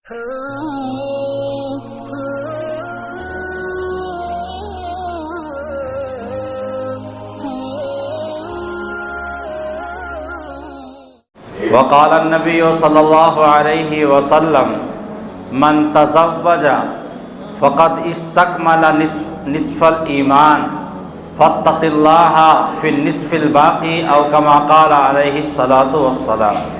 وقال النبی صلی اللہ علیہ وسلم من تزوج فقد استکمل نصف الایمان فاتق اللہ فی النصف الباقی او کما قال علیہ الصلاۃ والسلام۔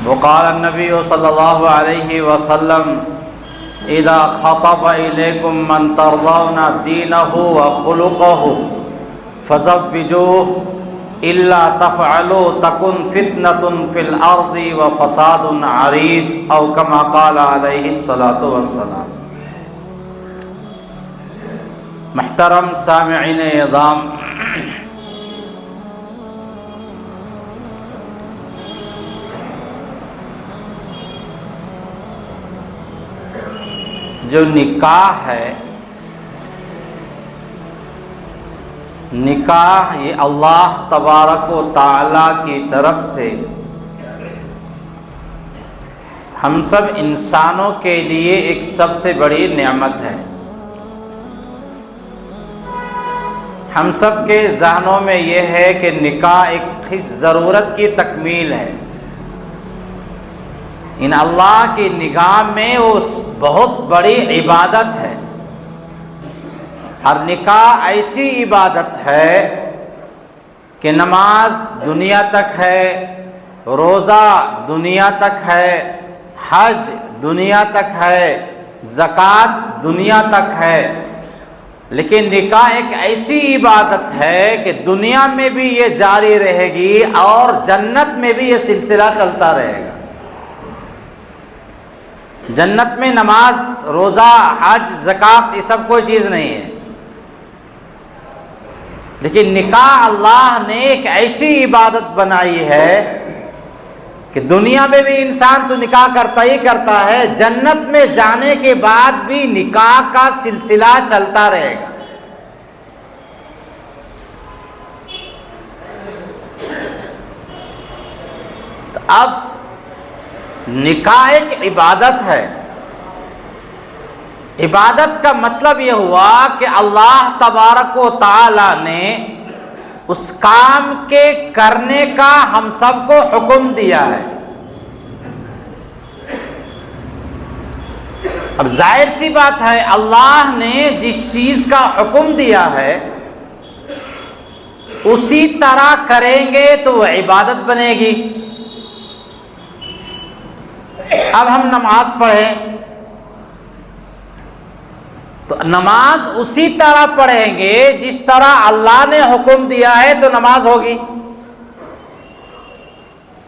وقال النبی صلی اللہ علیہ وسلم اذا خطب الیکم من ترضون دینہ وخلقہ فزوجوہ الا تفعلوا تکن فتنة فی الارض وفساد عریض او کما قال علیہ الصلاۃ والسلام۔ محترم سامعین اعظام، جو نکاح ہے، نکاح یہ اللہ تبارک و تعالی کی طرف سے ہم سب انسانوں کے لیے ایک سب سے بڑی نعمت ہے۔ ہم سب کے ذہنوں میں یہ ہے کہ نکاح ایک ضرورت کی تکمیل ہے، ان اللہ کی نگاہ میں وہ بہت بڑی عبادت ہے۔ اور نکاح ایسی عبادت ہے کہ نماز دنیا تک ہے، روزہ دنیا تک ہے، حج دنیا تک ہے، زکوٰۃ دنیا تک ہے، لیکن نکاح ایک ایسی عبادت ہے کہ دنیا میں بھی یہ جاری رہے گی اور جنت میں بھی یہ سلسلہ چلتا رہے گا۔ جنت میں نماز، روزہ، حج، زکوٰۃ یہ سب کوئی چیز نہیں ہے، لیکن نکاح اللہ نے ایک ایسی عبادت بنائی ہے کہ دنیا میں بھی انسان تو نکاح کرتا ہی کرتا ہے، جنت میں جانے کے بعد بھی نکاح کا سلسلہ چلتا رہے گا۔ تو اب نکاح ایک عبادت ہے۔ عبادت کا مطلب یہ ہوا کہ اللہ تبارک و تعالی نے اس کام کے کرنے کا ہم سب کو حکم دیا ہے۔ اب ظاہر سی بات ہے، اللہ نے جس چیز کا حکم دیا ہے اسی طرح کریں گے تو وہ عبادت بنے گی۔ اب ہم نماز پڑھیں تو نماز اسی طرح پڑھیں گے جس طرح اللہ نے حکم دیا ہے تو نماز ہوگی۔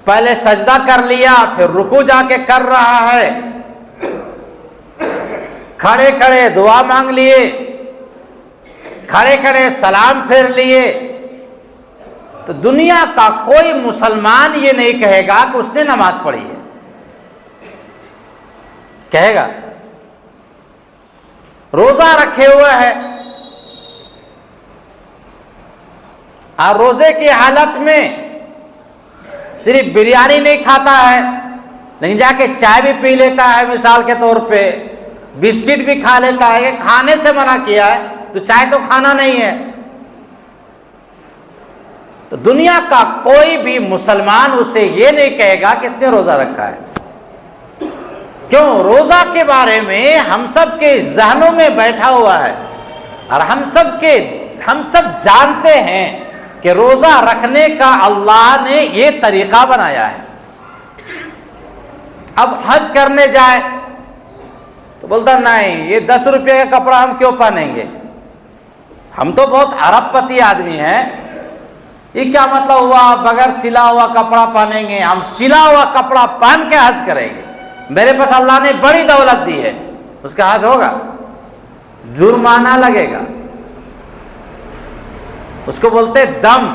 پہلے سجدہ کر لیا، پھر رکوع جا کے کر رہا ہے، کھڑے کھڑے دعا مانگ لیے، کھڑے کھڑے سلام پھیر لیے، تو دنیا کا کوئی مسلمان یہ نہیں کہے گا کہ اس نے نماز پڑھی ہے، کہے گا؟ روزہ رکھے ہوئے ہے اور روزے کی حالت میں صرف بریانی نہیں کھاتا ہے، لیکن جا کے چائے بھی پی لیتا ہے، مثال کے طور پہ بسکٹ بھی کھا لیتا ہے، یہ کھانے سے منع کیا ہے تو چائے تو کھانا نہیں ہے۔ تو دنیا کا کوئی بھی مسلمان اسے یہ نہیں کہے گا کہ اس نے روزہ رکھا ہے۔ کیوں؟ روزہ کے بارے میں ہم سب کے ذہنوں میں بیٹھا ہوا ہے، اور ہم سب جانتے ہیں کہ روزہ رکھنے کا اللہ نے یہ طریقہ بنایا ہے۔ اب حج کرنے جائے تو بولتا نہیں، یہ 10 روپے کا کپڑا ہم کیوں پہنیں گے، ہم تو بہت ارب پتی آدمی ہیں، یہ کیا مطلب ہوا بغیر سلا ہوا کپڑا پہنیں گے؟ ہم سلا ہوا کپڑا پہن کے حج کریں گے، میرے پاس اللہ نے بڑی دولت دی ہے، اس کا حج ہوگا؟ جرمانہ لگے گا۔ اس کو بولتے دم،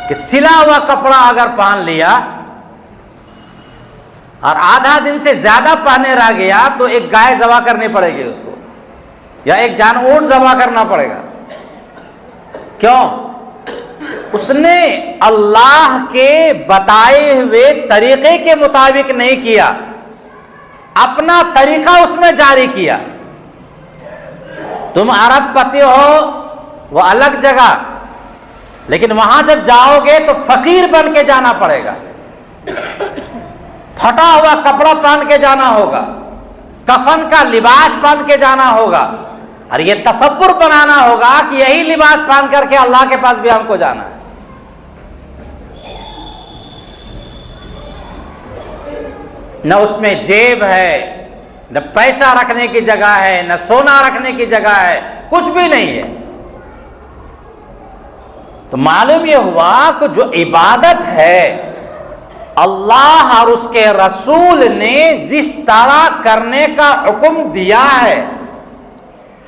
کہ سلا ہوا کپڑا اگر پہن لیا اور آدھا دن سے زیادہ پہنے رہ گیا تو ایک گائے ذبح کرنی پڑے گی اس کو، یا ایک جان اونٹ ذبح کرنا پڑے گا۔ کیوں؟ اس نے اللہ کے بتائے ہوئے طریقے کے مطابق نہیں کیا، اپنا طریقہ اس میں جاری کیا۔ تم ارب پتی ہو وہ الگ جگہ، لیکن وہاں جب جاؤ گے تو فقیر بن کے جانا پڑے گا، پھٹا ہوا کپڑا پہن کے جانا ہوگا، کفن کا لباس پہن کے جانا ہوگا، اور یہ تصور بنانا ہوگا کہ یہی لباس پہن کر کے اللہ کے پاس بھی ہم کو جانا ہے۔ نہ اس میں جیب ہے، نہ پیسہ رکھنے کی جگہ ہے، نہ سونا رکھنے کی جگہ ہے، کچھ بھی نہیں ہے۔ تو معلوم یہ ہوا کہ جو عبادت ہے اللہ اور اس کے رسول نے جس طرح کرنے کا حکم دیا ہے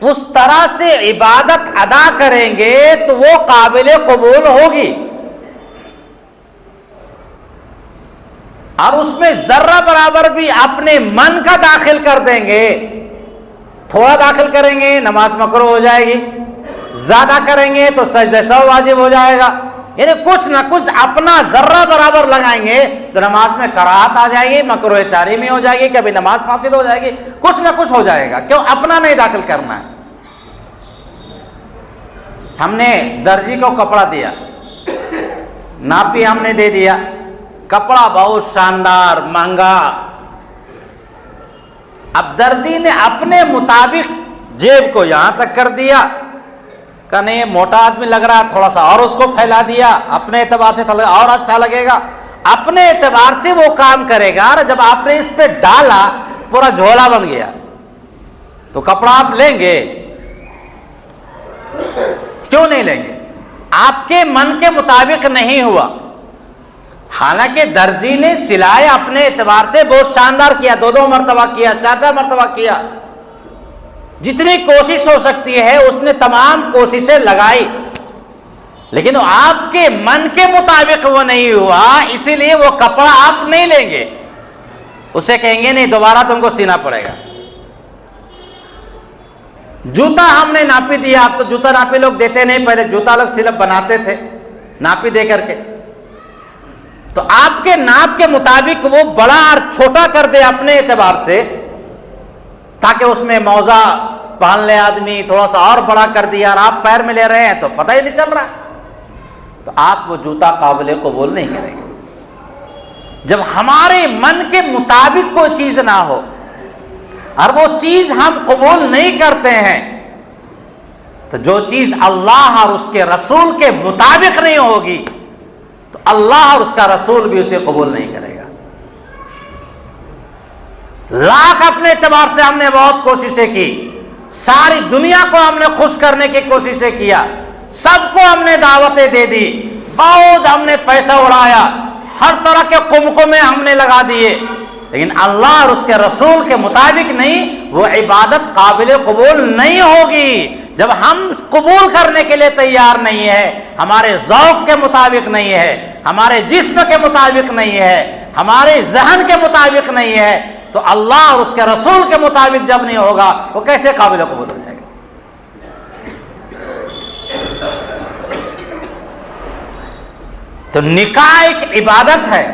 اس طرح سے عبادت ادا کریں گے تو وہ قابل قبول ہوگی، اور اس میں ذرہ برابر بھی اپنے من کا داخل کر دیں گے، تھوڑا داخل کریں گے نماز مکروہ ہو جائے گی، زیادہ کریں گے تو سجدہ سہو واجب ہو جائے گا، یعنی کچھ نہ کچھ اپنا ذرہ برابر لگائیں گے تو نماز میں کراہت آ جائے گی، مکروہ تحریمی ہو جائے گی، کبھی نماز فاسد ہو جائے گی، کچھ نہ کچھ ہو جائے گا۔ کیوں؟ اپنا نہیں داخل کرنا ہے۔ ہم نے درزی کو کپڑا دیا، ناپی ہم نے دے دیا، کپڑا بہت شاندار مہنگا، اب درزی نے اپنے مطابق جیب کو یہاں تک کر دیا کہ نہیں موٹا آدمی لگ رہا، تھوڑا سا اور اس کو پھیلا دیا، اپنے اعتبار سے اور اچھا لگے گا، اپنے اعتبار سے وہ کام کرے گا، اور جب آپ نے اس پہ ڈالا پورا جھولا بن گیا تو کپڑا آپ لیں گے؟ کیوں نہیں لیں گے؟ آپ کے من کے مطابق نہیں ہوا۔ حالانکہ درزی نے سلائی اپنے اعتبار سے بہت شاندار کیا، 2 مرتبہ کیا، 4 مرتبہ کیا، جتنی کوشش ہو سکتی ہے اس نے تمام کوششیں لگائی، لیکن آپ کے من کے مطابق وہ نہیں ہوا، اسی لیے وہ کپڑا آپ نہیں لیں گے، اسے کہیں گے نہیں دوبارہ تم کو سینا پڑے گا۔ جوتا ہم نے ناپی دیا، اب تو جوتا ناپی لوگ دیتے نہیں، پہلے جوتا لوگ سلپ بناتے تھے ناپی دے کر کے، تو آپ کے ناپ کے مطابق وہ بڑا اور چھوٹا کر دے اپنے اعتبار سے، تاکہ اس میں موزہ پہن لے آدمی، تھوڑا سا اور بڑا کر دیا، اور آپ پیر میں لے رہے ہیں تو پتہ ہی نہیں چل رہا، تو آپ وہ جوتا قابل قبول نہیں کریں گے۔ جب ہمارے من کے مطابق کوئی چیز نہ ہو اور وہ چیز ہم قبول نہیں کرتے ہیں، تو جو چیز اللہ اور اس کے رسول کے مطابق نہیں ہوگی تو اللہ اور اس کا رسول بھی اسے قبول نہیں کرے گا۔ لاکھ اپنے اعتبار سے ہم نے بہت کوششیں کی، ساری دنیا کو ہم نے خوش کرنے کی کوششیں کیا، سب کو ہم نے دعوتیں دے دی، بہت ہم نے پیسہ اڑایا، ہر طرح کے قمقمے ہم نے لگا دیے، لیکن اللہ اور اس کے رسول کے مطابق نہیں، وہ عبادت قابل قبول نہیں ہوگی۔ جب ہم قبول کرنے کے لیے تیار نہیں ہے، ہمارے ذوق کے مطابق نہیں ہے، ہمارے جسم کے مطابق نہیں ہے، ہمارے ذہن کے مطابق نہیں ہے، تو اللہ اور اس کے رسول کے مطابق جب نہیں ہوگا وہ کیسے قابل قبول ہو جائے گا؟ تو نکاح ایک عبادت ہے۔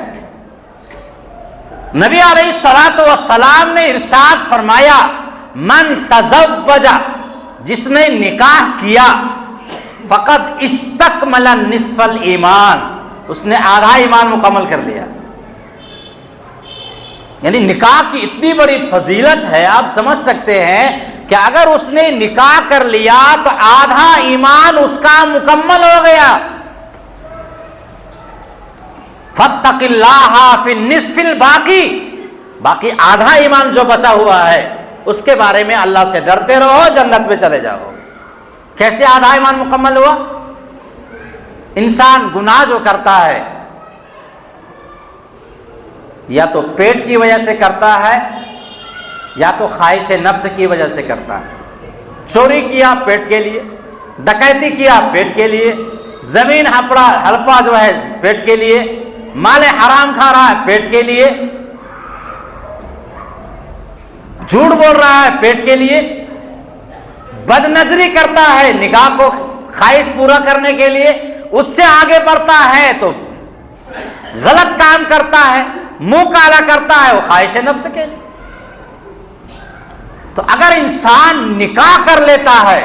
نبی علیہ الصلوۃ والسلام نے ارشاد فرمایا، من تزوج، جس نے نکاح کیا، فقد استکمل نصف الایمان، اس نے آدھا ایمان مکمل کر لیا۔ یعنی نکاح کی اتنی بڑی فضیلت ہے، آپ سمجھ سکتے ہیں کہ اگر اس نے نکاح کر لیا تو آدھا ایمان اس کا مکمل ہو گیا۔ فاتق اللہ فی النصف الباقی، باقی آدھا ایمان جو بچا ہوا ہے اس کے بارے میں اللہ سے ڈرتے رہو، جنت میں چلے جاؤ گے۔ کیسے آدھا ایمان مکمل ہوا؟ انسان گناہ جو کرتا ہے یا تو پیٹ کی وجہ سے کرتا ہے یا تو خواہش نفس کی وجہ سے کرتا ہے۔ چوری کیا پیٹ کے لیے، ڈکیتی کیا پیٹ کے لیے، زمین ہڑپا جو ہے پیٹ کے لیے، مال حرام کھا رہا ہے پیٹ کے لیے، جھوٹ بول رہا ہے پیٹ کے لیے، بد نظری کرتا ہے نگاہ کو خواہش پورا کرنے کے لیے، اس سے آگے بڑھتا ہے تو غلط کام کرتا ہے، منہ کالا کرتا ہے، وہ خواہش نفس کے لیے۔ تو اگر انسان نکاح کر لیتا ہے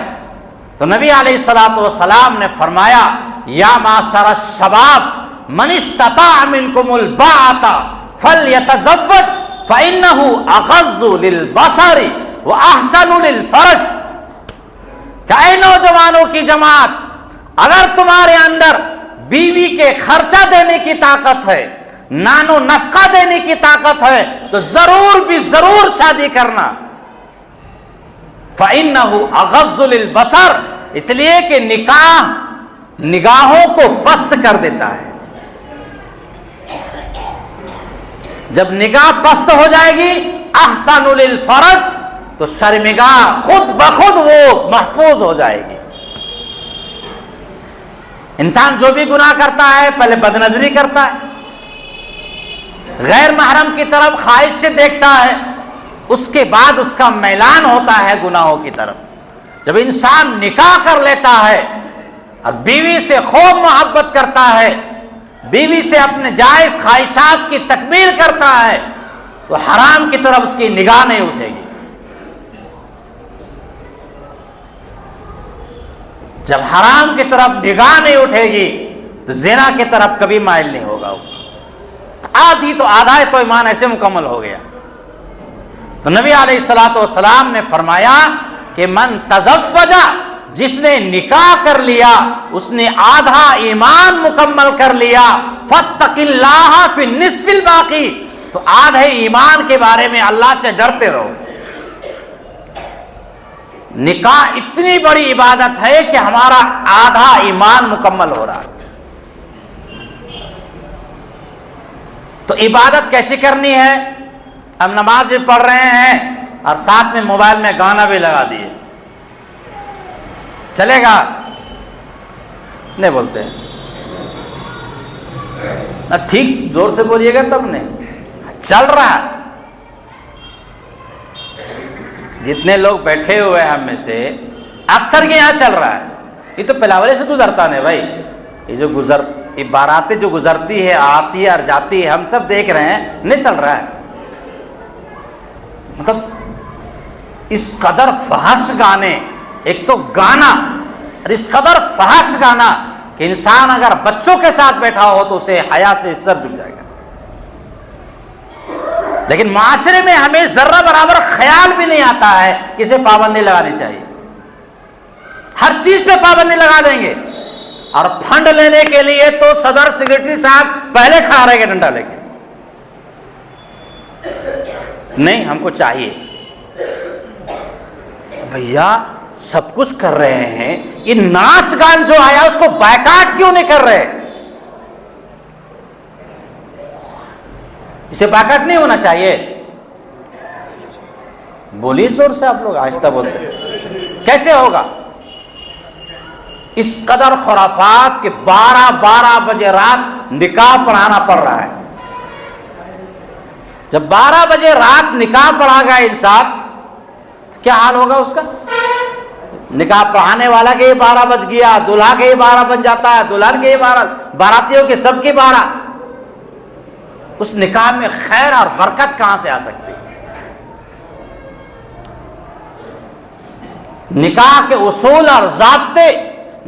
تو نبی علیہ الصلوۃ والسلام نے فرمایا یا معاشر الشباب من استطاع منکم الباءۃ فلیتزوج فإنہ اغض للبصر واحسن للفرج۔ کہ اے نوجوانوں کی جماعت، اگر تمہارے اندر بیوی کے خرچہ دینے کی طاقت ہے، نان و نفقہ دینے کی طاقت ہے، تو ضرور بھی ضرور شادی کرنا۔ فَإِنَّهُ أَغَضُّ لِلْبَصَرِ، اس لیے کہ نکاح نگاہوں کو پست کر دیتا ہے۔ جب نگاہ پست ہو جائے گی احسن للفرج، تو شرمگاہ خود بخود وہ محفوظ ہو جائے گی۔ انسان جو بھی گناہ کرتا ہے پہلے بدنظری کرتا ہے، غیر محرم کی طرف خواہش سے دیکھتا ہے، اس کے بعد اس کا میلان ہوتا ہے گناہوں کی طرف۔ جب انسان نکاح کر لیتا ہے اور بیوی سے خوب محبت کرتا ہے، بیوی سے اپنے جائز خواہشات کی تکمیل کرتا ہے، تو حرام کی طرف اس کی نگاہ نہیں اٹھے گی۔ جب حرام کی طرف نگاہ نہیں اٹھے گی تو زنا کی طرف کبھی مائل نہیں ہوگا۔ آدھی تو آدھا ہے تو ایمان ایسے مکمل ہو گیا۔ تو نبی علیہ الصلوۃ والسلام نے فرمایا کہ من تزوج، جس نے نکاح کر لیا اس نے آدھا ایمان مکمل کر لیا۔ فاتق اللہ فی النصف الباقی، تو آدھے ایمان کے بارے میں اللہ سے ڈرتے رہو۔ نکاح اتنی بڑی عبادت ہے کہ ہمارا آدھا ایمان مکمل ہو رہا ہے۔ تو عبادت کیسی کرنی ہے؟ ہم نماز بھی پڑھ رہے ہیں اور ساتھ میں موبائل میں گانا بھی لگا دیے، چلے گا؟ نہیں بولتے نہ، ٹھیک زور سے بولیے گا تب نہیں۔ چل رہا ہے، جتنے لوگ بیٹھے ہوئے ہیں ہم میں سے اکثر کے یہاں چل رہا ہے۔ یہ تو پلاولے سے گزرتا نہیں بھائی، یہ جو باراتیں جو گزرتی ہے، آتی ہے اور جاتی ہے، ہم سب دیکھ رہے ہیں، نہیں چل رہا ہے۔ مطلب اس قدر فحش گانے، ایک تو گانا اور اس قدر فحش گانا کہ انسان اگر بچوں کے ساتھ بیٹھا ہو تو اسے حیا سے سر جھک جائے گا۔ لیکن معاشرے میں ہمیں ذرہ برابر خیال بھی نہیں آتا ہے کہ اسے پابندی لگانی چاہیے، ہر چیز پہ پابندی لگا دیں گے۔ اور فنڈ لینے کے لیے تو صدر سیکرٹری صاحب پہلے کھڑا رہے گا ڈنڈا لے کے، نہیں ہم کو چاہیے۔ بھیا سب کچھ کر رہے ہیں، یہ ناچ گان جو آیا اس کو بائیکاٹ کیوں نہیں کر رہے؟ اسے بائیکاٹ نہیں ہونا چاہیے؟ بولیے زور سے، آپ لوگ آہستہ بولتے ہیں، کیسے ہوگا؟ اس قدر خرافات کہ 12 بجے رات نکاح پڑھانا پڑ رہا ہے۔ جب 12 بجے رات نکاح پڑھا گا انسان تو کیا حال ہوگا اس کا؟ نکاح پڑھانے والا کے 12 بج گیا، دلہا کے 12 بج جاتا ہے، دلہن کے 12، باراتیوں کے سب کے 12۔ اس نکاح میں خیر اور برکت کہاں سے آ سکتی؟ نکاح کے اصول اور ضابطے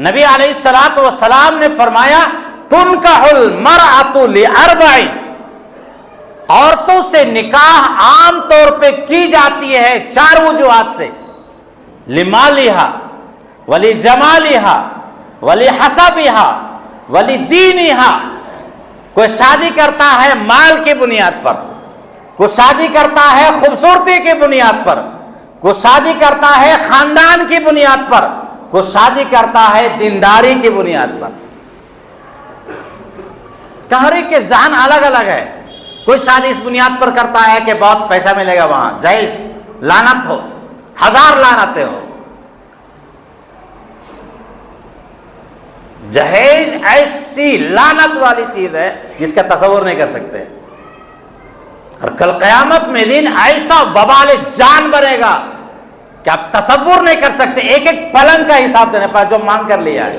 نبی علیہ الصلوۃ والسلام نے فرمایا تنکح المرأۃ لاربع، عورتوں سے نکاح عام طور پہ کی جاتی ہے 4 وجوہات سے: لمالہا ولجمالہا ولحسبہا ولدینہا۔ کوئی شادی کرتا ہے مال کی بنیاد پر، کوئی شادی کرتا ہے خوبصورتی کی بنیاد پر، کوئی شادی کرتا ہے خاندان کی بنیاد پر، کوئی شادی کرتا ہے دینداری کی بنیاد پر۔ ہر ایک کے ذہن الگ الگ ہے۔ کوئی شادی اس بنیاد پر کرتا ہے کہ بہت پیسہ ملے گا وہاں، جائز، لعنت ہو، 1000 لعنتیں ہو۔ جہیز ایسی لعنت والی چیز ہے جس کا تصور نہیں کر سکتے، اور کل قیامت میں دن ایسا وبال جان بنے گا کہ آپ تصور نہیں کر سکتے۔ ایک ایک پلنگ کا حساب دینے پر جو مانگ کر لیا ہے۔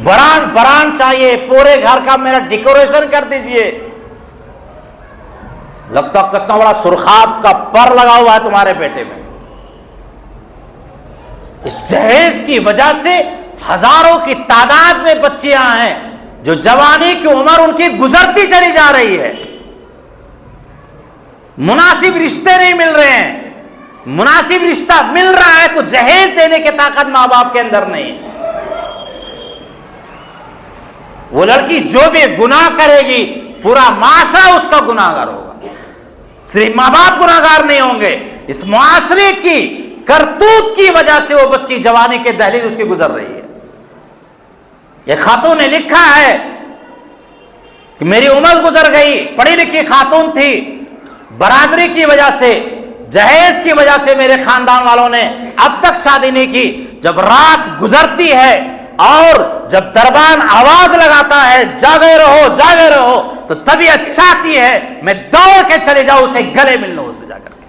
بران چاہیے، پورے گھر کا میرا ڈیکوریشن کر دیجئے. لگتا کتنا بڑا سرخاب کا پر لگا ہوا ہے تمہارے بیٹے میں. اس جہیز کی وجہ سے ہزاروں کی تعداد میں بچیاں ہیں جو جوانی کی عمر ان کی گزرتی چلی جا رہی ہے. مناسب رشتے نہیں مل رہے ہیں. مناسب رشتہ مل رہا ہے تو جہیز دینے کی طاقت ماں باپ کے اندر نہیں ہے. وہ لڑکی جو بھی گناہ کرے گی پورا معاشرہ اس کا گناہگار ہوگا. صرف ماں باپ گناہگار نہیں ہوں گے، اس معاشرے کی کرتوت کی وجہ سے وہ بچی جوانی کے دہلیز اس کی گزر رہی ہے. ایک خاتون نے لکھا ہے کہ میری عمر گزر گئی، پڑھی لکھی خاتون تھی، برادری کی وجہ سے، جہیز کی وجہ سے میرے خاندان والوں نے اب تک شادی نہیں کی. جب رات گزرتی ہے اور جب دربان آواز لگاتا ہے جاگے رہو تو طبیعت چاہتی ہے میں دوڑ کے چلے جاؤں، اسے گلے مل لوں اسے جا کر کے.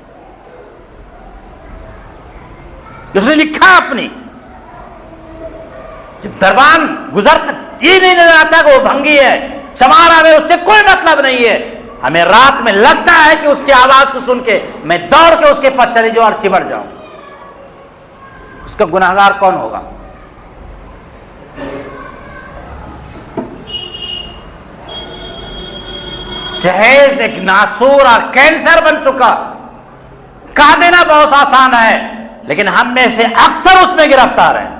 اس نے لکھا اپنی، جب دربان گزرتا یہ نہیں نظر آتا کہ وہ بھنگی ہے، چمارا میں اس سے کوئی مطلب نہیں ہے. ہمیں رات میں لگتا ہے کہ اس کی آواز کو سن کے میں دوڑ کے اس کے پاس چلی جاؤں اور چمٹ جاؤں. اس کا گناہگار کون ہوگا؟ جہیز ایک ناسور اور کینسر بن چکا. کہہ دینا بہت آسان ہے لیکن ہم میں سے اکثر اس میں گرفتار ہیں.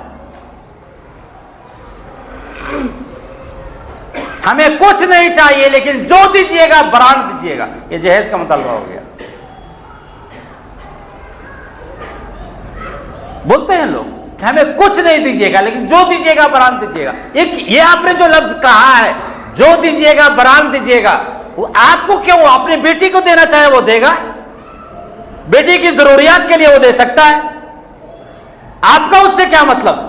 ہمیں کچھ نہیں چاہیے لیکن جو دیجیے گا برانڈ دیجیے گا. یہ جہیز کا مطالبہ ہو گیا. بولتے ہیں لوگ کہ ہمیں کچھ نہیں دیجیے گا لیکن جو دیجیے گا برانڈ دیجیے گا. یہ آپ نے جو لفظ کہا ہے جو دیجیے گا برانڈ دیجیے گا، وہ آپ کو کیوں اپنی بیٹی کو دینا چاہے وہ دے گا. بیٹی کی ضروریات کے لیے وہ دے سکتا ہے. آپ کا اس سے کیا مطلب؟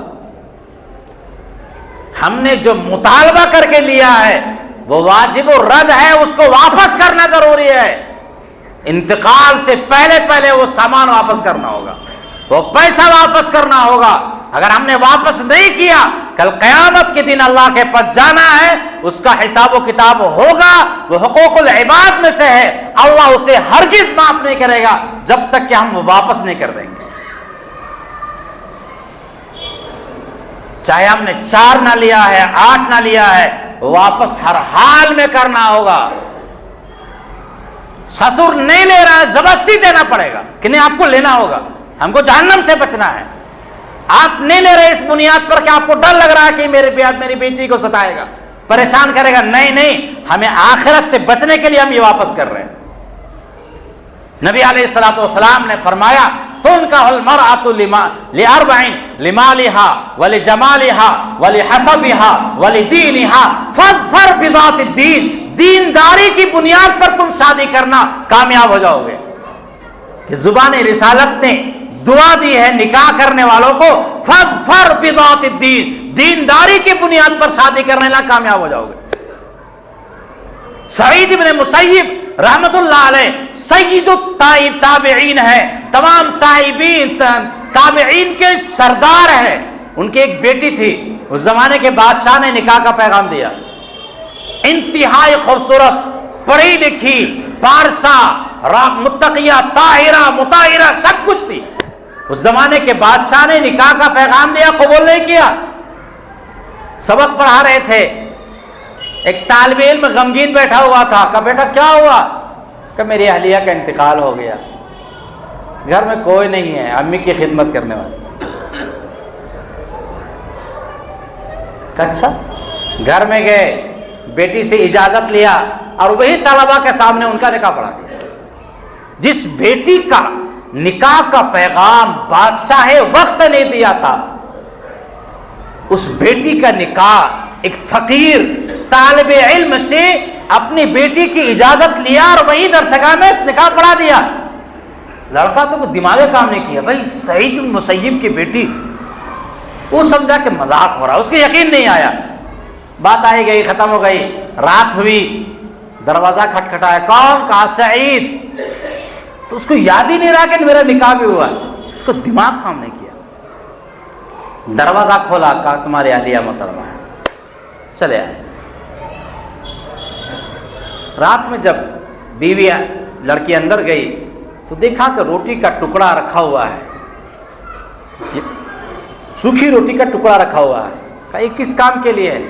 ہم نے جو مطالبہ کر کے لیا ہے وہ واجب و رد ہے، اس کو واپس کرنا ضروری ہے. انتقال سے پہلے وہ سامان واپس کرنا ہوگا، وہ پیسہ واپس کرنا ہوگا. اگر ہم نے واپس نہیں کیا کل قیامت کے دن اللہ کے پاس جانا ہے، اس کا حساب و کتاب ہوگا. وہ حقوق العباد میں سے ہے، اللہ اسے ہرگز معاف نہیں کرے گا جب تک کہ ہم وہ واپس نہیں کر دیں گے. چاہے ہم نے 4 نہ لیا ہے 8 نہ لیا ہے، واپس ہر حال میں کرنا ہوگا. سسر نہیں لے رہا ہے زبردستی دینا پڑے گا کہ نہیں آپ کو لینا ہوگا، ہم کو جہنم سے بچنا ہے. آپ نہیں لے رہے اس بنیاد پر کہ آپ کو ڈر لگ رہا ہے کہ میری بیٹی کو ستائے گا، پریشان کرے گا. نہیں، ہمیں آخرت سے بچنے کے لیے ہم یہ واپس کر رہے ہیں. نبی علیہ الصلوۃ والسلام نے فرمایا تنکح المرأة لأربع لمالها ولجمالها ولحسبها ولدینها فاظفر بذات الدین. دینداری کی بنیاد پر تم شادی کرنا کامیاب ہو جاؤ گے. زبان رسالت نے دعا دی ہے نکاح کرنے والوں کو، فاظفر بذات الدین، دینداری کی بنیاد پر شادی کرنے لا کامیاب ہو جاؤ گے. سعید بن مسیب رحمت اللہ علیہ سید التابعین ہے، تمام تابعین کے سردار ہیں. ان کی ایک بیٹی تھی، اس زمانے کے بادشاہ نے نکاح کا پیغام دیا. انتہائی خوبصورت، پڑھی لکھی، پارسا، متقیہ، طاہرہ، مطہرہ، سب کچھ تھی. اس زمانے کے بادشاہ نے نکاح کا پیغام دیا، قبول نہیں کیا. سبق پڑھا رہے تھے، ایک طالب علم غمگین بیٹھا ہوا تھا. کہا بیٹا کیا ہوا؟ کہ میری اہلیہ کا انتقال ہو گیا، گھر میں کوئی نہیں ہے امی کی خدمت کرنے والا. اچھا. گھر میں گئے، بیٹی سے اجازت لیا اور وہی طلبہ کے سامنے ان کا نکاح پڑھا دیا. جس بیٹی کا نکاح کا پیغام بادشاہ وقت نے دیا تھا، اس بیٹی کا نکاح ایک فقیر طالب علم سے اپنی بیٹی کی اجازت لیا اور وہی درسگاہ میں نکاح پڑھا دیا. لڑکا تو کوئی دماغی کام نہیں کیا، بھائی سعید بن مسیب کی بیٹی. وہ سمجھا کہ مذاق ہو رہا، اس کو یقین نہیں آیا. بات آئی گئی، ختم ہو گئی. رات ہوئی، دروازہ کھٹکھٹایا. کون؟ کہا سعید. تو اس کو یاد ہی نہیں رہا کہ میرا نکاح بھی ہوا. اس کو دماغ کام نہیں کیا. دروازہ کھولا، کہا تمہاری اہلیہ محترمہ ہے. چلے آئے. رات میں جب بیوی لڑکی اندر گئی تو دیکھا کہ روٹی کا ٹکڑا رکھا ہوا ہے، سوکھی روٹی کا ٹکڑا رکھا ہوا ہے. کہا یہ کس کام کے لیے ہے؟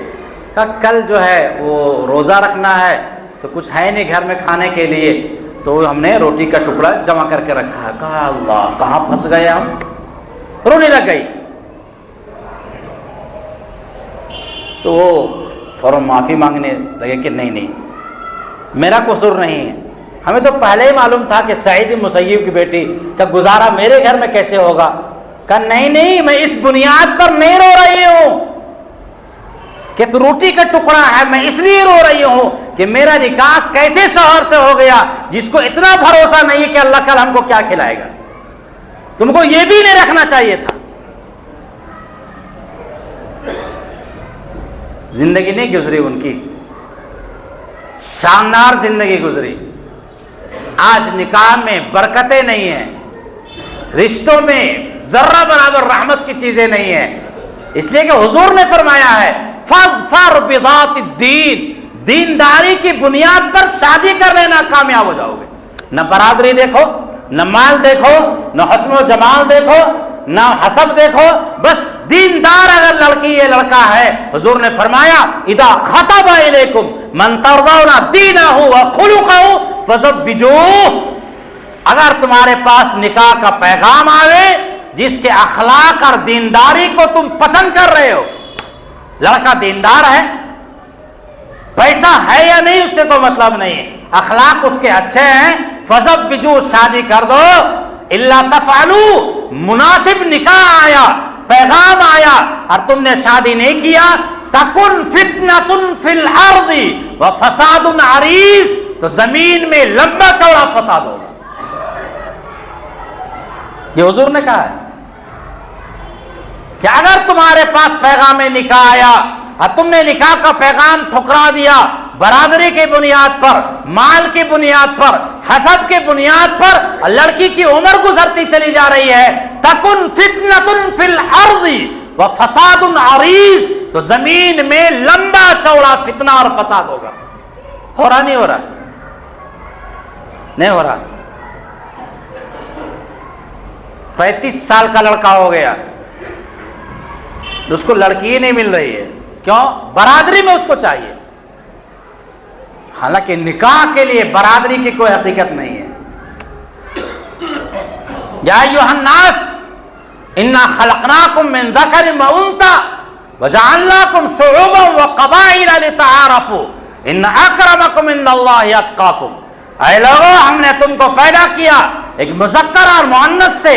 کہا کل جو ہے وہ روزہ رکھنا ہے تو کچھ ہے نہیں گھر میں کھانے کے لیے، تو ہم نے روٹی کا ٹکڑا جمع کر کے رکھا ہے. کہا اللہ کہاں پھنس گئے ہم، رونے لگ گئی. تو وہ فوراً معافی مانگنے لگے کہ نہیں میرا قصور نہیں ہے، ہمیں تو پہلے ہی معلوم تھا کہ سعید مسیب کی بیٹی کا گزارا میرے گھر میں کیسے ہوگا. کہا نہیں میں اس بنیاد پر نہیں رو رہی ہوں کہ تو روٹی کا ٹکڑا ہے، میں اس لیے رو رہی ہوں کہ میرا نکاح کیسے شوہر سے ہو گیا جس کو اتنا بھروسہ نہیں ہے کہ اللہ کل ہم کو کیا کھلائے گا. تم کو یہ بھی نہیں رکھنا چاہیے تھا. زندگی نہیں گزری ان کی، شاندار زندگی گزری. آج نکاح میں برکتیں نہیں ہیں، رشتوں میں ذرہ برابر رحمت کی چیزیں نہیں ہیں، اس لیے کہ حضور نے فرمایا ہے فَاظْفَرْ بِذَاتِ الدِّينِ، دینداری کی بنیاد پر شادی کر لینا کامیاب ہو جاؤ گے. نہ برادری دیکھو، نہ مال دیکھو، نہ حسن و جمال دیکھو، نہ حسب دیکھو، بس دیندار اگر لڑکی یہ لڑکا ہے، حضور نے فرمایا اذا خطب الیکم من ترضون دینہ وخلقہ فزوجوہ، اگر تمہارے پاس نکاح کا پیغام آوے جس کے اخلاق اور دینداری کو تم پسند کر رہے ہو، لڑکا دیندار ہے، پیسہ ہے یا نہیں اس سے کوئی مطلب نہیں، اخلاق اس کے اچھے ہیں، فزوجوہ شادی کر دو. الا تفعلوا، مناسب نکاح آیا، پیغام آیا اور تم نے شادی نہیں کیا، تکن فتنۃ فی الارض وفساد عریض، تو زمین میں لمبا چوڑا فساد ہوگا. یہ حضور نے کہا ہے کہ اگر تمہارے پاس پیغام نکاح آیا اور تم نے نکاح کا پیغام ٹھکرا دیا برادری کی بنیاد پر، مال کی بنیاد پر، حسب کی بنیاد پر، لڑکی کی عمر گزرتی چلی جا رہی ہے، تکن فتنۃ فی الارض وفساد عریض، تو زمین میں لمبا چوڑا فتنہ اور فساد ہوگا. ہو رہا نہیں ہو رہا؟ نہیں ہو رہا. 35 سال کا لڑکا ہو گیا، اس کو لڑکی ہی نہیں مل رہی ہے. کیوں؟ برادری میں اس کو چاہیے، حالانکہ نکاح کے لیے برادری کی کوئی حقیقت نہیں ہے. یا ایھا الناس انا خلقناکم من ذکر وانثی وجعلناکم شعوبا وقبائل لتعارفوا ان اکرمکم عند اللہ اتقاکم. اے لوگو، ہم نے تم کو پیدا کیا ایک مذکر اور مؤنث سے،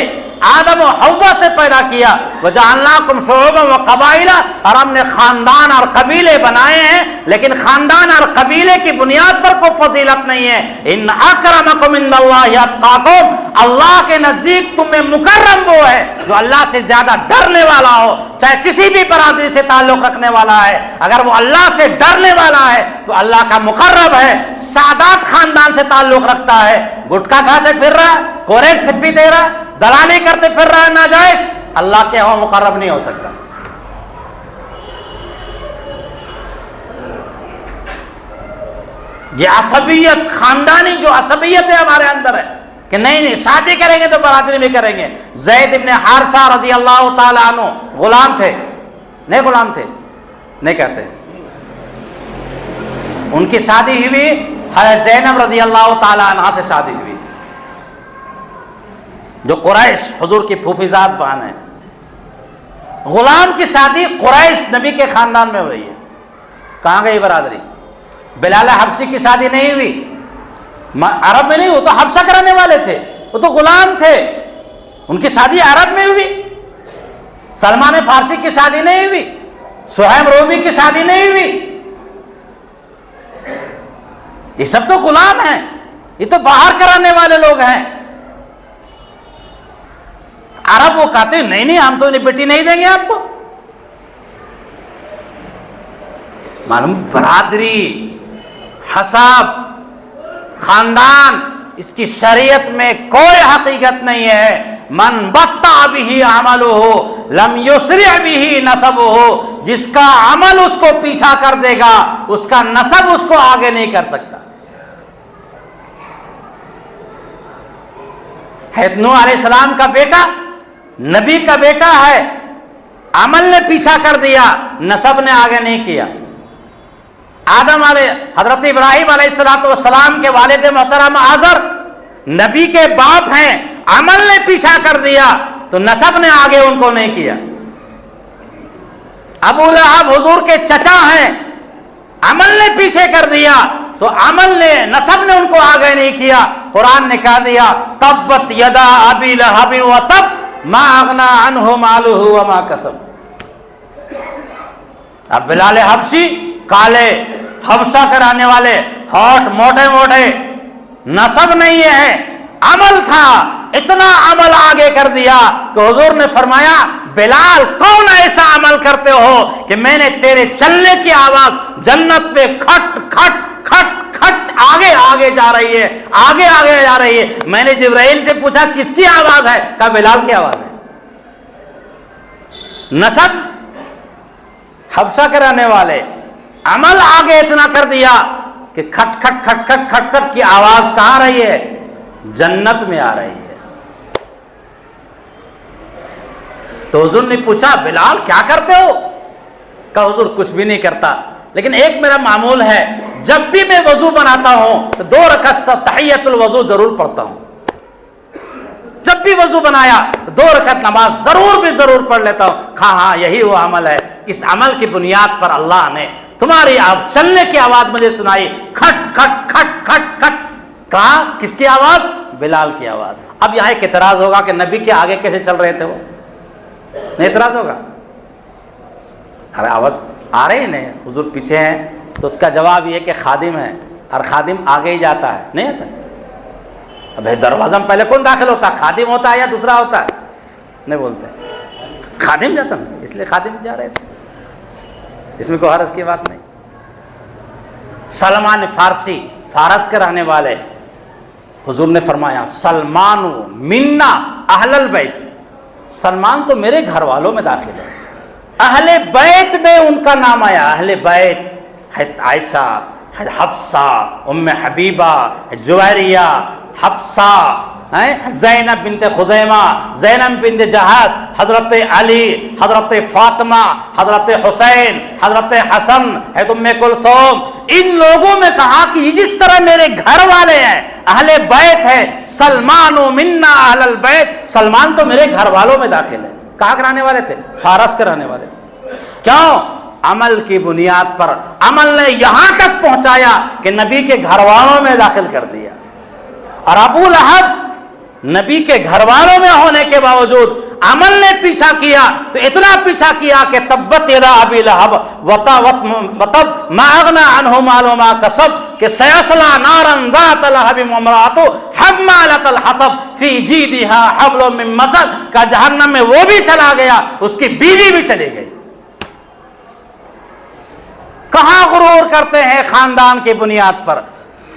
آدم و حوا سے پیدا کیا. وجعلناکم شعوبا وقبائل، اور ہم نے خاندان اور قبیلے بنائے ہیں، لیکن خاندان اور قبیلے کی بنیاد پر کوئی فضیلت نہیں ہے. ان اکرمکم عند اللہ اتقاکم، اللہ کے نزدیک تم میں مکرم وہ ہے جو اللہ سے زیادہ ڈرنے والا ہو. چاہے کسی بھی برادری سے تعلق رکھنے والا ہے، اگر وہ اللہ سے ڈرنے والا ہے تو اللہ کا مقرب ہے. سادات خاندان سے تعلق رکھتا ہے، گٹکا کھاتے پھر رہا ہے، کوریک سپی دے رہا ہے، دلالی کرتے پھر رہا ہے ناجائز، اللہ کے ہاں مقرب نہیں ہو سکتا. یہ عصبیت، خاندانی جو عصبیت ہے ہمارے اندر ہے کہ نہیں شادی کریں گے تو برادری میں کریں گے. زید ابن حارثہ رضی اللہ تعالیٰ عنہ غلام تھے، نہیں غلام تھے نہیں کہتے، ان کی شادی ہوئی حضرت زینب رضی اللہ تعالیٰ عنہ سے شادی ہوئی، جو قریش حضور کی پھوپھیزاد بہن ہے. غلام کی شادی قریش نبی کے خاندان میں ہوئی ہے. کہاں گئی برادری؟ بلال حبشی کی شادی نہیں ہوئی، عرب میں نہیں، وہ تو حبشہ کرانے والے تھے، وہ تو غلام تھے، ان کی شادی عرب میں ہوئی. سلمان فارسی کی شادی نہیں ہوئی، سہیب رومی کی شادی نہیں ہوئی. یہ سب تو غلام ہیں، یہ تو باہر کرانے والے لوگ ہیں. عرب وہ کہتے ہیں نہیں ہم تو بیٹی نہیں دیں گے آپ کو. معلوم برادری، حساب، خاندان، اس کی شریعت میں کوئی حقیقت نہیں ہے. من بطأ به عمله لم یسرع به نسبه، جس کا عمل اس کو پیچھا کر دے گا اس کا نسب اس کو آگے نہیں کر سکتا. حضرت نوح علیہ السلام کا بیٹا نبی کا بیٹا ہے, عمل نے پیچھا کر دیا, نسب نے آگے نہیں کیا. حضرت ابراہیم علیہ السلام کے والد محترم آزر نبی کے باپ ہیں, عمل نے پیچھا کر دیا تو نسب نے آگے ان کو نہیں کیا. ابو لہب حضور کے چچا ہیں, عمل نے پیچھے کر دیا تو عمل نے نسب نے ان کو آگے نہیں کیا. قرآن نے کہا دیا تبت یدا ابی لہب وتب ما اغنی عنہ مالہ وما کسب. اب بلال حبشی کالے, حبشہ کرانے والے, ہاتھ موٹے موٹے, نسب نہیں ہے, عمل تھا. اتنا عمل آگے کر دیا کہ حضور نے فرمایا بلال کون ایسا عمل کرتے ہو کہ میں نے تیرے چلنے کی آواز جنت پہ کھٹ کھٹ کھٹ کھٹ آگے آگے جا رہی ہے, آگے آگے جا رہی ہے. میں نے جبرائیل سے پوچھا کس کی آواز ہے, کہا بلال کی آواز ہے. نسب حبشہ کرانے والے, عمل آگے اتنا کر دیا کہ کھٹ کھٹ کھٹ کھٹ کھٹ کھٹ کی آواز کہاں آ رہی ہے, جنت میں آ رہی ہے. تو حضور نے پوچھا بلال کیا کرتے ہو, کہا حضور کچھ بھی نہیں کرتا, لیکن ایک میرا معمول ہے, جب بھی میں وضو بناتا ہوں تو 2 رکعت تحیۃ الوضو ضرور پڑھتا ہوں. جب بھی وضو بنایا 2 رکعت نماز ضرور پڑھ لیتا ہوں. ہاں یہی وہ عمل ہے, اس عمل کی بنیاد پر اللہ نے تمہاری چلنے کی آواز مجھے سنائی, کھٹ کھٹ کھٹ کھٹ کھٹ. کہا کس کی آواز, بلال کی آواز. اب یہاں ایک اعتراض ہوگا کہ نبی کے آگے کیسے چل رہے تھے وہ, نہیں اعتراض ہوگا, ارے آواز آ رہی نہیں, حضور پیچھے ہیں. تو اس کا جواب یہ کہ خادم ہے اور خادم آگے ہی جاتا ہے, نہیں آتا ہے. اب دروازہ میں پہلے کون داخل ہوتا ہے, خادم ہوتا ہے یا دوسرا ہوتا ہے, نہیں بولتے, خادم جاتا ہے, اس لیے خادم جا رہے تھے, اس میں کوئی حرج کی بات نہیں. سلمان فارسی, فارس کے رہنے والے, حضور نے فرمایا سلمان منا اہل البیت, سلمان تو میرے گھر والوں میں داخل ہے. اہل بیت میں ان کا نام آیا, اہل بیت عائشہ, حفصہ, ام حبیبہ, جویریہ, حفصہ, زینب بنت خزیمہ, زینب بنت جہاز, حضرت علی, حضرت فاطمہ, حضرت حسین, حضرت حسن, ام کلثوم. ان لوگوں میں کہا کہ یہ جس طرح میرے گھر والے ہیں, اہل بیت ہے, سلمان منا اہل البیت, سلمان تو میرے گھر والوں میں داخل ہے. کہاں کے رہنے والے تھے, فارس کے رہنے والے تھے. کیوں, عمل کی بنیاد پر. عمل نے یہاں تک پہنچایا کہ نبی کے گھر والوں میں داخل کر دیا. اور ابو لہب نبی کے گھر والوں میں ہونے کے باوجود عمل نے پیچھا کیا, تو اتنا پیچھا کیا کہ تبت یدا ابی لہب وتب ما اغنی عنہ مالہ وما کسب, کہ سیصلی نارا ذات لہب وامرأتہ حمالۃ الحطب فی جیدہا حبل من مسد, کا جہنم میں وہ بھی چلا گیا, اس کی بیوی بھی چلی گئی. کہاں غرور کرتے ہیں خاندان کی بنیاد پر.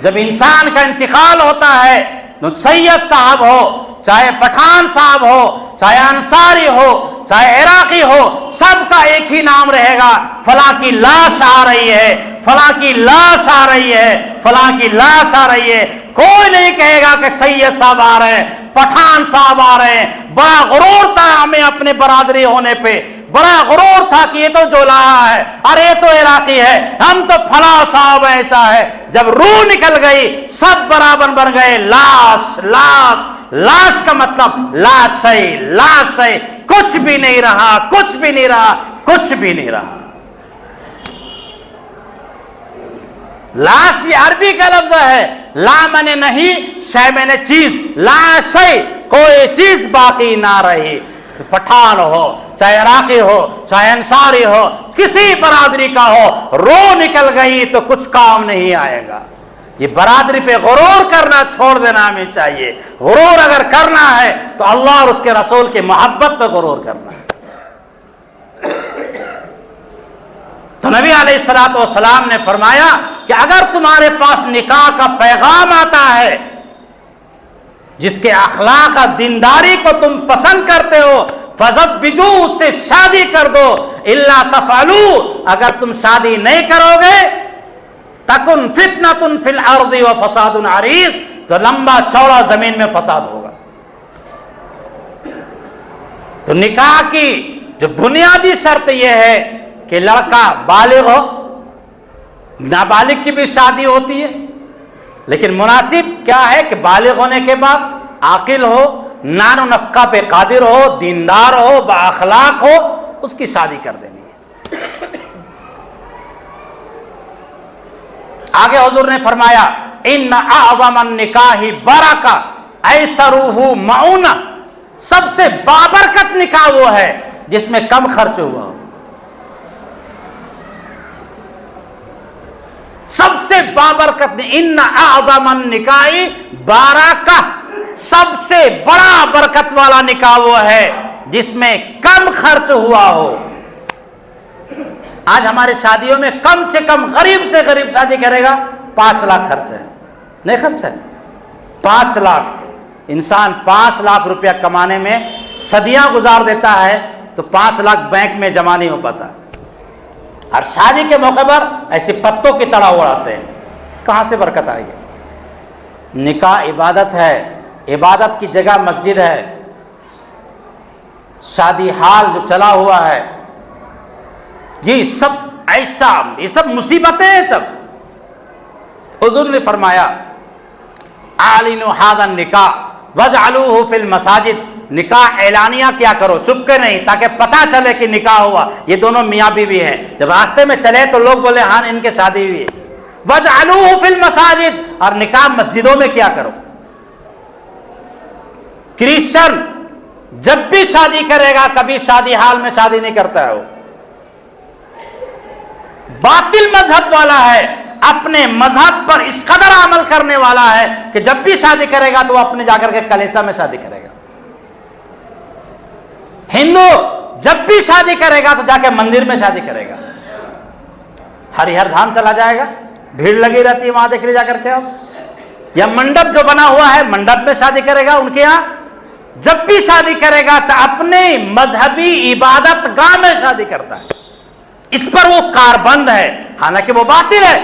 جب انسان کا انتقال ہوتا ہے تو سید صاحب ہو, چاہے پٹھان صاحب ہو, چاہے انصاری ہو, چاہے عراقی ہو, سب کا ایک ہی نام رہے گا, فلاں کی لاش آ رہی ہے, فلاں کی لاش آ رہی ہے, فلاں کی لاش آ رہی ہے. کوئی نہیں کہے گا کہ سید صاحب آ رہے ہیں, پٹھان صاحب آ رہے ہیں. بڑا غرور تھا ہمیں اپنے برادری ہونے پہ, بڑا غرور تھا کہ یہ تو جولاہا ہے, اور یہ تو عراقی ہے, ہم تو فلاں صاحب ایسا ہے. جب روح نکل گئی سب برابر بن گئے. لاش لاش لاش کا مطلب لاش ہے, لاش ہے, کچھ بھی نہیں رہا, کچھ بھی نہیں رہا, کچھ بھی نہیں رہا. لاش یہ عربی کا لفظ ہے, لا منے نہیں, شے منے چیز, لاش ہے, کوئی چیز باقی نہ رہی. پٹھان ہو, چاہے عراقی ہو, چاہے انصاری ہو, کسی برادری کا ہو, روح نکل گئی تو کچھ کام نہیں آئے گا. یہ برادری پہ غرور کرنا چھوڑ دینا ہمیں چاہیے. غرور اگر کرنا ہے تو اللہ اور اس کے رسول کی محبت پہ غرور کرنا ہے. تو نبی علیہ الصلوۃ والسلام نے فرمایا کہ اگر تمہارے پاس نکاح کا پیغام آتا ہے, جس کے اخلاق اور دینداری کو تم پسند کرتے ہو, فزوجوہ, اس سے شادی کر دو. الا تفعلوا، اگر تم شادی نہیں کرو گے تکن فتنۃ فی الارض وفساد عریض، تو لمبا چوڑا زمین میں فساد ہوگا۔ تو نکاح کی جو بنیادی شرط یہ ہے کہ لڑکا بالغ ہو، نابالغ کی بھی شادی ہوتی ہے، لیکن مناسب کیا ہے کہ بالغ ہونے کے بعد عاقل ہو، نان و نفقہ پہ قادر ہو، دیندار ہو، بااخلاق ہو، اس کی شادی کر دینی ہے۔ آگے حضور نے فرمایا ان اعظم النکاح برکہ ایسرہ معونہ، سب سے بابرکت نکاح وہ ہے جس میں کم خرچ ہوا ہو۔ سب سے بابرکت، ان اعظم النکاح برکہ، سب سے بڑا برکت والا نکاح وہ ہے جس میں کم خرچ ہوا ہو۔ آج ہماری شادیوں میں کم سے کم غریب سے غریب شادی کرے گا 5 لاکھ خرچ ہے، نہیں خرچ ہے 5 لاکھ۔ انسان 5 لاکھ روپیہ کمانے میں صدیاں گزار دیتا ہے تو 5 لاکھ بینک میں جمع نہیں ہو پاتا، اور شادی کے موقع پر ایسے پتوں کی طرح اڑاتے ہیں، کہاں سے برکت آئے گی؟ نکاح عبادت ہے، عبادت کی جگہ مسجد ہے۔ شادی حال جو چلا ہوا ہے یہ سب ایسا، یہ سب مصیبتیں ہیں سب۔ حضور نے فرمایا اعلنوا ھذا النکاح واجعلوہ فی المساجد، نکاح اعلانیہ کیا کرو، چپ کے نہیں، تاکہ پتہ چلے کہ نکاح ہوا۔ یہ دونوں میاں بیوی ہیں، جب راستے میں چلے تو لوگ بولے ہاں ان کے شادی ہوئی ہے۔ واجعلوہ فی المساجد، اور نکاح مسجدوں میں کیا کرو۔ کرسچن جب بھی شادی کرے گا کبھی شادی حال میں شادی نہیں کرتا ہے، وہ باطل مذہب والا ہے، اپنے مذہب پر اس قدر عمل کرنے والا ہے کہ جب بھی شادی کرے گا تو وہ اپنے جا کر کے کلیسا میں شادی کرے گا۔ ہندو جب بھی شادی کرے گا تو جا کے مندر میں شادی کرے گا، ہریہر دھام چلا جائے گا، بھیڑ لگی رہتی ہے وہاں، دیکھ لے جا کر کے آپ، یا منڈپ جو بنا ہوا ہے منڈپ میں شادی کرے گا ان کے یہاں۔ جب بھی شادی کرے گا تو اپنے مذہبی عبادت گاہ میں شادی کرتا ہے، اس پر وہ کاربند ہے، حالانکہ وہ باطل ہے۔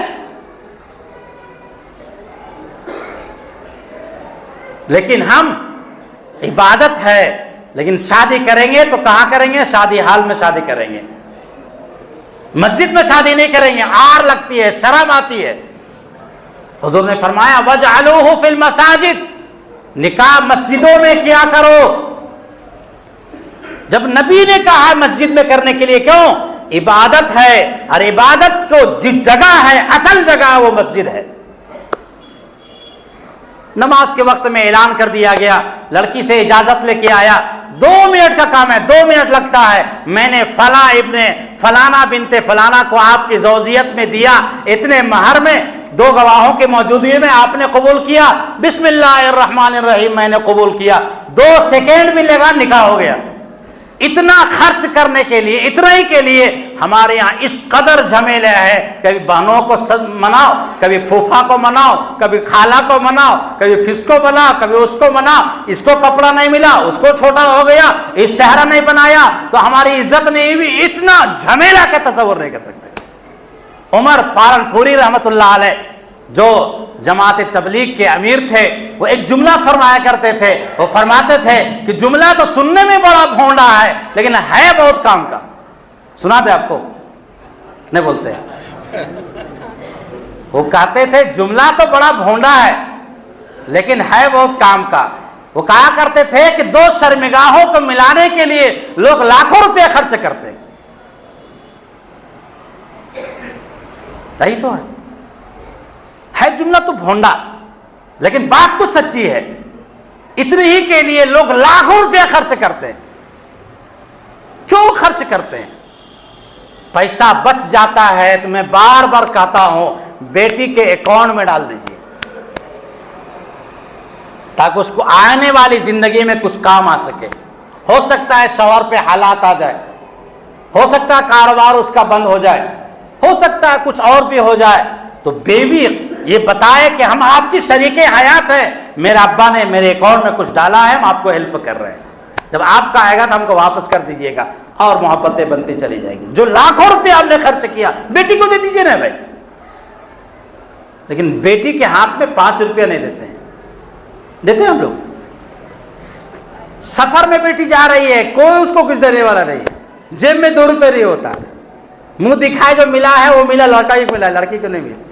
لیکن ہم عبادت ہے، لیکن شادی کریں گے تو کہاں کریں گے؟ شادی حال میں شادی کریں گے، مسجد میں شادی نہیں کریں گے، آر لگتی ہے، شرم آتی ہے۔ حضور نے فرمایا وَاجْعَلُوهُ فِي الْمَسَاجِدِ، نکاح مسجدوں میں کیا کرو۔ جب نبی نے کہا مسجد میں کرنے کے لیے، کیوں؟ عبادت ہے، اور عبادت کو جس جگہ ہے، اصل جگہ وہ مسجد ہے۔ نماز کے وقت میں اعلان کر دیا گیا، لڑکی سے اجازت لے کے آیا، 2 منٹ کا کام ہے، 2 منٹ لگتا ہے، میں نے فلاں ابن فلانا بنت فلانا کو آپ کی زوجیت میں دیا، اتنے مہر میں، 2 گواہوں کی موجودگی میں آپ نے قبول کیا، بسم اللہ الرحمن الرحیم میں نے قبول کیا، 2 سیکنڈ بھی لگا، نکاح ہو گیا۔ اتنا خرچ کرنے کے لیے، اتنا ہی کے لیے ہمارے یہاں اس قدر جھمیلے ہیں، کبھی بہنوں کو مناؤ، کبھی پھوپھا کو مناؤ، کبھی خالہ کو مناؤ، کبھی پھس کو مناؤ، کبھی اس کو مناؤ، اس کو کپڑا نہیں ملا، اس کو چھوٹا ہو گیا، اس شہرہ نہیں بنایا تو ہماری عزت نہیں ہوئی، اتنا جھمیلا کا تصور نہیں کر سکتے۔ عمر پارن پوری رحمت اللہ علیہ جو جماعت تبلیغ کے امیر تھے، وہ ایک جملہ فرمایا کرتے تھے، وہ فرماتے تھے کہ جملہ تو سننے میں بڑا بھونڈا ہے لیکن ہے بہت کام کا۔ سنا دے آپ کو؟ نہیں بولتے؟ وہ کہتے تھے جملہ تو بڑا بھونڈا ہے لیکن ہے بہت کام کا۔ وہ کہا کرتے تھے کہ 2 شرمگاہوں کو ملانے کے لیے لوگ لاکھوں روپے خرچ کرتے ہیں۔ صحیح تو ہے جملہ تو بھونڈا لیکن بات تو سچی ہے، اتنی ہی کے لیے لوگ لاکھوں روپے خرچ کرتے ہیں۔ کیوں خرچ کرتے ہیں؟ پیسہ بچ جاتا ہے تو میں بار بار کہتا ہوں بیٹی کے اکاؤنٹ میں ڈال دیجیے تاکہ اس کو آنے والی زندگی میں کچھ کام آ سکے۔ ہو سکتا ہے شوہر پہ حالات آ جائے، ہو سکتا ہے کاروبار اس کا بند ہو جائے، ہو سکتا ہے کچھ اور بھی ہو جائے، تو بیوی یہ بتائے کہ ہم آپ کی شریک حیات ہیں، میرے ابا نے میرے اکاؤنٹ میں کچھ ڈالا ہے، ہم آپ کو ہیلپ کر رہے ہیں، جب آپ کا آئے گا تو ہم کو واپس کر دیجئے گا۔ اور محبتیں بنتی چلی جائیں گی. جو لاکھوں روپے آپ نے خرچ کیا بیٹی کو دے دیجیے نا بھائی. لیکن بیٹی کے ہاتھ میں 5 روپیہ نہیں دیتے ہیں. دیتے ہیں ہم لوگ؟ سفر میں بیٹی جا رہی ہے, کوئی اس کو کچھ دینے والا نہیں ہے, جیب میں 2 روپے نہیں ہوتا, منہ دکھائے جو ملا ہے وہ ملا, لڑکا ہی ملا, لڑکی کو نہیں ملا.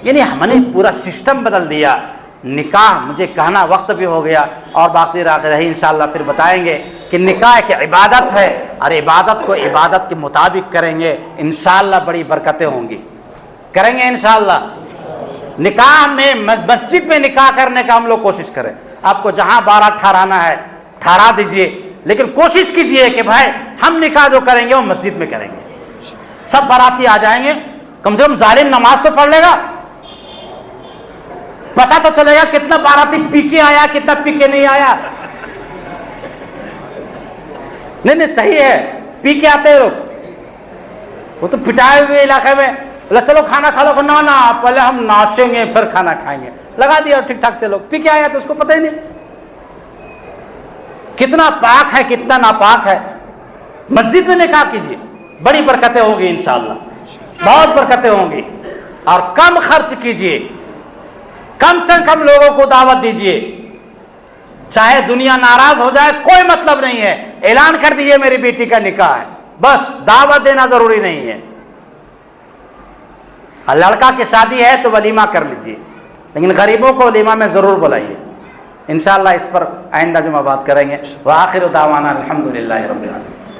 یعنی ہم نے پورا سسٹم بدل دیا. نکاح, مجھے کہنا وقت بھی ہو گیا اور باقی رہی انشاءاللہ پھر بتائیں گے کہ نکاح ایک عبادت ہے, اور عبادت کو عبادت کے مطابق کریں گے انشاءاللہ بڑی برکتیں ہوں گی. کریں گے انشاءاللہ. نکاح میں مسجد میں نکاح کرنے کا ہم لوگ کوشش کریں. آپ کو جہاں بارات ٹھہرانا ہے ٹھہرا دیجئے, لیکن کوشش کیجئے کہ بھائی ہم نکاح جو کریں گے وہ مسجد میں کریں گے. سب باراتی آ جائیں گے, کم سے کم ظالم نماز تو پڑھ لے گا, پتا تو چلے گا کتنا باراتی پی کے آیا کتنا پی کے نہیں آیا. نہیں صحیح ہے, پی کے آتے ہیں لوگ. وہ تو پٹائے ہوئے علاقے میں بولا چلو کھانا کھا لو, نہ پہلے ہم ناچیں گے پھر کھانا کھائیں گے, لگا دیا ٹھیک ٹھاک سے. لوگ پی کے آیا تو اس کو پتہ ہی نہیں کتنا پاک ہے کتنا ناپاک ہے. مسجد میں نکاح کیجیے, بڑی برکتیں ہوں گی انشاءاللہ, بہت برکتیں ہوں گی. اور کم خرچ کیجیے, کم سے کم لوگوں کو دعوت دیجیے. چاہے دنیا ناراض ہو جائے کوئی مطلب نہیں ہے, اعلان کر دیجیے میری بیٹی کا نکاح ہے, بس دعوت دینا ضروری نہیں ہے. لڑکا کی شادی ہے تو ولیمہ کر لیجیے, لیکن غریبوں کو ولیمہ میں ضرور بلائیے. انشاءاللہ اس پر آئندہ جمعہ بات کریں گے. وآخر دعوانا الحمدللہ رب العالمین.